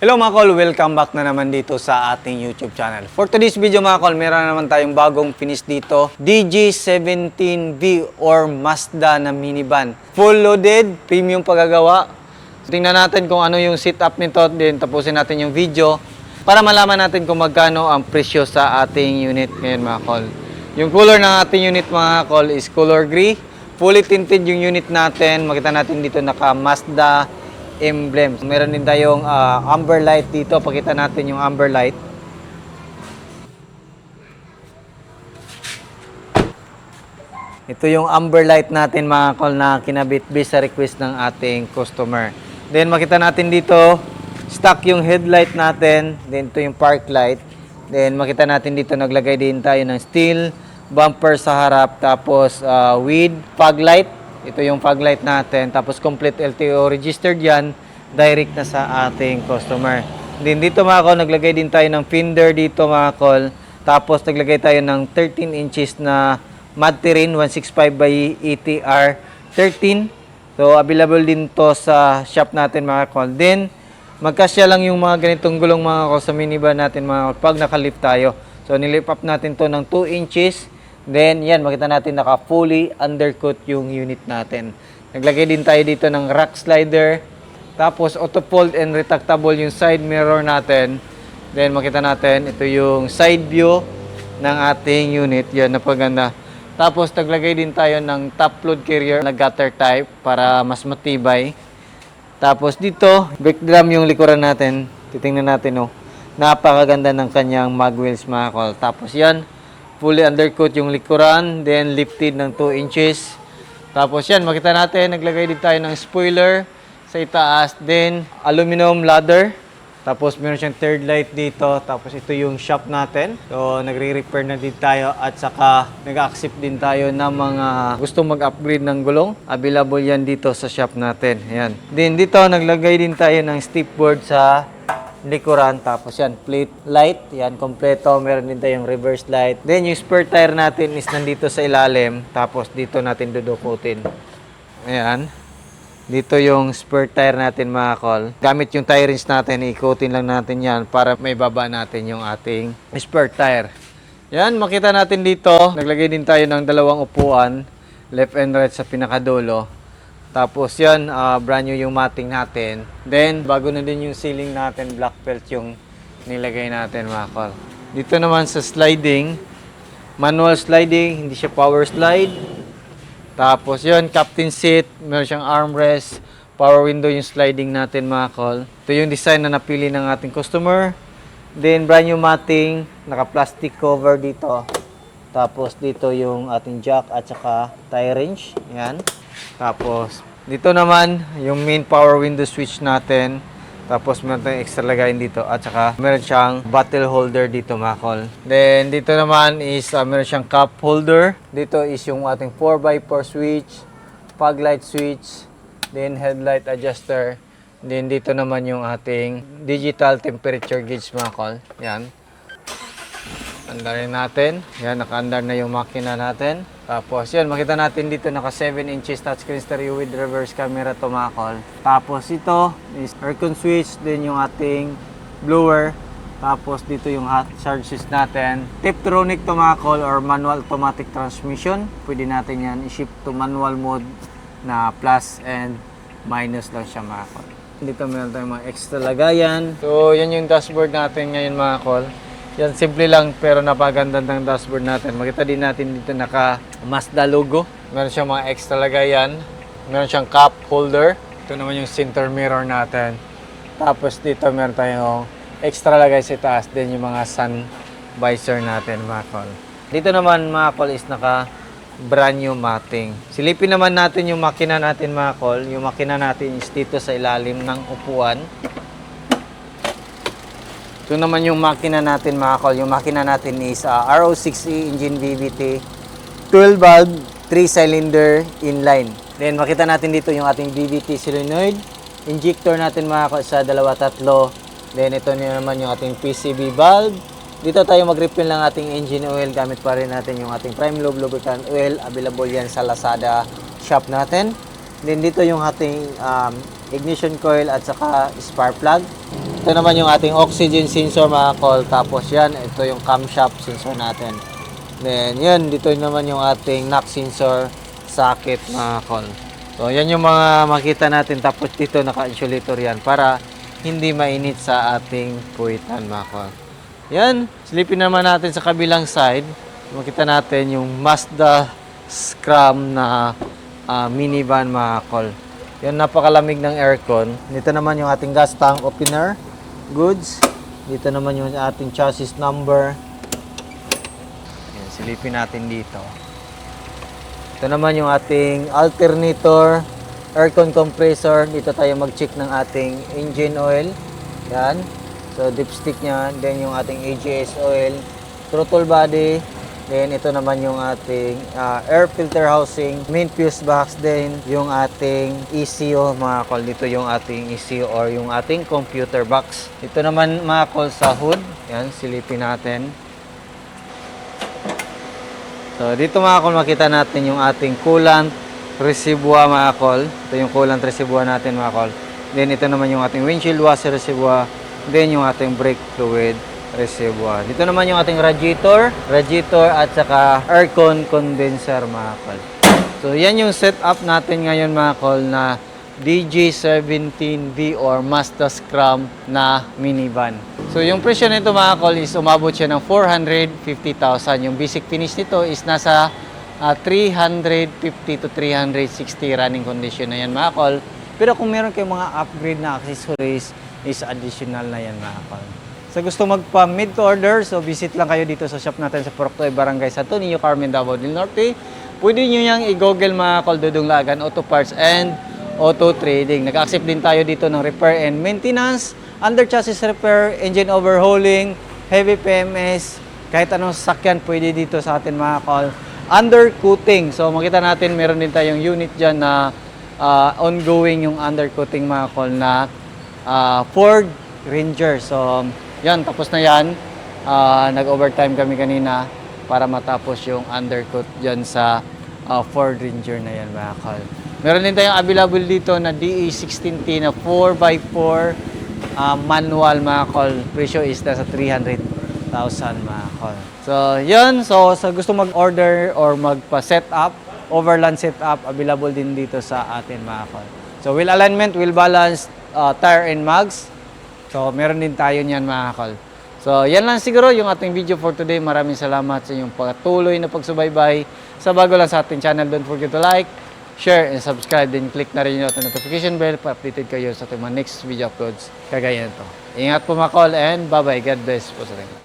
Hello mga kol, welcome back na naman dito sa ating YouTube channel. For today's video mga kol, meron naman tayong bagong finish dito, DG17V or Mazda na minivan. Full loaded, premium pagagawa. Tingnan natin kung ano yung setup nito, then tapusin natin yung video para malaman natin kung magkano ang presyo sa ating unit ngayon mga kol. Yung color ng ating unit mga kol is color gray. Fully tinted yung unit natin. Makita natin dito naka Mazda emblem. Meron din tayong amber light dito. Pakita natin yung amber light. Ito yung amber light natin mga kol na kinabit based sa request ng ating customer. Then makita natin dito stock yung headlight natin. Then ito yung park light. Then makita natin dito naglagay din tayo ng steel bumper sa harap. Tapos with fog light. Ito yung fog light natin. Tapos complete LTO registered yan. Direct na sa ating customer. Then dito mga kol, naglagay din tayo ng fender dito mga kol. Tapos naglagay tayo ng 13 inches na mud terrain 165 by ATR 13. So available din to sa shop natin mga kol. Then magkasya lang yung mga ganitong gulong mga kol sa minivan natin mga kol pag nakalift tayo. So nilift up natin to ng 2 inches. Then, yan, makita natin naka fully undercut yung unit natin. Naglagay din tayo dito ng rack slider. Tapos, auto fold and retractable yung side mirror natin. Then, makita natin, ito yung side view ng ating unit. Yan, napaganda. Tapos, naglagay din tayo ng top load carrier na gutter type para mas matibay. Tapos, dito, brake drum yung likuran natin. Titingnan natin, oh. Napakaganda ng kanyang mag wheels, mga kol. Tapos, yan. Fully undercut yung likuran, then lifted ng 2 inches. Tapos yan, makita natin, naglagay din tayo ng spoiler sa itaas, then aluminum ladder. Tapos meron siyang third light dito, tapos ito yung shop natin. So nagre-repair na din tayo at saka nag-accept din tayo ng mga gusto mag-upgrade ng gulong. Available yan dito sa shop natin. Ayan. Then dito, naglagay din tayo ng step board sa likuran, tapos yan, plate light, yan, kompleto, meron din tayong reverse light. Then yung spare tire natin is nandito sa ilalim, tapos dito natin dudukutin. Ayan, dito yung spare tire natin mga kol. Gamit yung tire rinse natin, ikutin lang natin yan para may baba natin yung ating spare tire. Yan, makita natin dito, naglagay din tayo ng dalawang upuan, left and right sa pinakadulo. Tapos yan, brand new yung matting natin. Then, bago na din yung ceiling natin, black felt yung nilagay natin mga kol. Dito naman sa sliding, manual sliding, hindi siya power slide. Tapos yun, captain seat, meron siyang armrest, power window yung sliding natin mga kol. Ito yung design na napili ng ating customer. Then, brand new matting, naka-plastic cover dito. Tapos dito yung ating jack at saka tie wrench. Yan. Tapos, dito naman, yung main power window switch natin. Tapos, meron tayong extra lagayin dito. At saka, meron siyang bottle holder dito, mga kol. Then, dito naman is, meron siyang cup holder. Dito is yung ating 4x4 switch, fog light switch, then headlight adjuster. Then, dito naman yung ating digital temperature gauge, mga kol. Yan. Andarin natin. Yan, naka-andar na yung makina natin. Tapos, yan, makita natin dito naka 7 inches touchscreen stereo with reverse camera to mga kol. Tapos, ito is aircon switch, din yung ating blower. Tapos, dito yung hot charge switch natin. Tiptronic to mga kol or manual automatic transmission. Pwede natin yan i-shift to manual mode na plus and minus lang siya mga kol. Dito meron tayong mga extra lagayan. So, yan yung dashboard natin ngayon mga kol. Yan, simple lang pero napaganda ng dashboard natin. Makita din natin dito naka Mazda logo. Meron siyang mga extra lagayan. Meron siyang cup holder. Ito naman yung center mirror natin. Tapos dito meron tayong extra lagay sa taas. Then yung mga sun visor natin mga kol. Dito naman mga kol is naka brand new matting. Silipin naman natin yung makina natin mga kol. Yung makina natin is dito sa ilalim ng upuan. Ito naman yung makina natin mga kol. Yung makina natin is RO6E engine VVT, 12 valve, 3 cylinder inline. Then makita natin dito yung ating VVT solenoid. Injector natin mga kol sa 2-3. Then ito naman yung ating PCV valve. Dito tayo mag-refill ng ating engine oil. Gamit pa rin natin yung ating prime lube lubricant oil. Available yan sa Lazada shop natin. Then dito yung ating ignition coil at saka spark plug. Ito naman yung ating oxygen sensor mga call. Tapos yan, ito yung camshaft sensor natin. Then yun, dito naman yung ating knock sensor socket mga call. So yan yung mga makita natin. Tapos dito naka-insulator yan para hindi mainit sa ating puwitan mga call. Yan, silipin naman natin sa kabilang side. Makita natin yung Mazda Scram na minivan mga call. Yan, napakalamig ng aircon. Dito naman yung ating gas tank opener goods. Dito naman yung ating chassis number. Yan, silipin natin dito. Ito naman yung ating alternator, aircon compressor. Dito tayo mag-check ng ating engine oil. Yan. So, dipstick niya. Then yung ating AGS oil, throttle body. Then, ito naman yung ating air filter housing, main fuse box, then yung ating ECU, mga call. Dito yung ating ECU or yung ating computer box. Ito naman, mga call, sa hood. Yan, silipin natin. So, dito, mga call, makita natin yung ating coolant reservoir, mga call. Ito yung coolant reservoir natin, mga call. Then, ito naman yung ating windshield washer reservoir. Then, yung ating brake fluid reservoir. Dito naman yung ating radiator at saka aircon condenser mga call. So yan yung setup natin ngayon mga call na DG17V or Mazda Scram na minivan. So yung presyo nito mga call is umabot siya ng 450,000. Yung basic finish nito is nasa 350 to 360 running condition na yan mga call. Pero kung meron kayong mga upgrade na accessories is additional na yan mga call. So gusto magpa-made to order, so visit lang kayo dito sa shop natin sa Puroktoy, Barangay Santo Niño, Carmen, Davao del Norte. Pwede nyo yung i-google mga call Dudong Lagan Auto Parts and Auto Trading. Nag-accept din tayo dito ng repair and maintenance, under chassis repair, engine overhauling, heavy PMS, kahit anong sasakyan pwede dito sa atin mga call. Undercoating, so makita natin meron din tayong unit dyan na ongoing yung undercoating mga call na Ford Ranger. So yan, tapos na yan. Nag-overtime kami kanina para matapos yung undercoat dyan sa Ford Ranger na yan mga call. Meron din tayong available dito na DE16T na 4x4 manual mga call. Presyo is nasa 300,000 mga call. So yun, so sa gusto mag-order or magpa-set up, overland setup, available din dito sa atin mga call. So wheel alignment, wheel balance, tire and mags. So, meron din tayo niyan mga call. So, yan lang siguro yung ating video for today. Maraming salamat sa inyong patuloy na pagsubaybay. Sa bago lang sa ating channel, don't forget to like, share, and subscribe. Then, click na rin yung notification bell para updated kayo sa ating mga next video uploads kagaya nito. Ingat po mga call and bye-bye. God bless po sa inyo.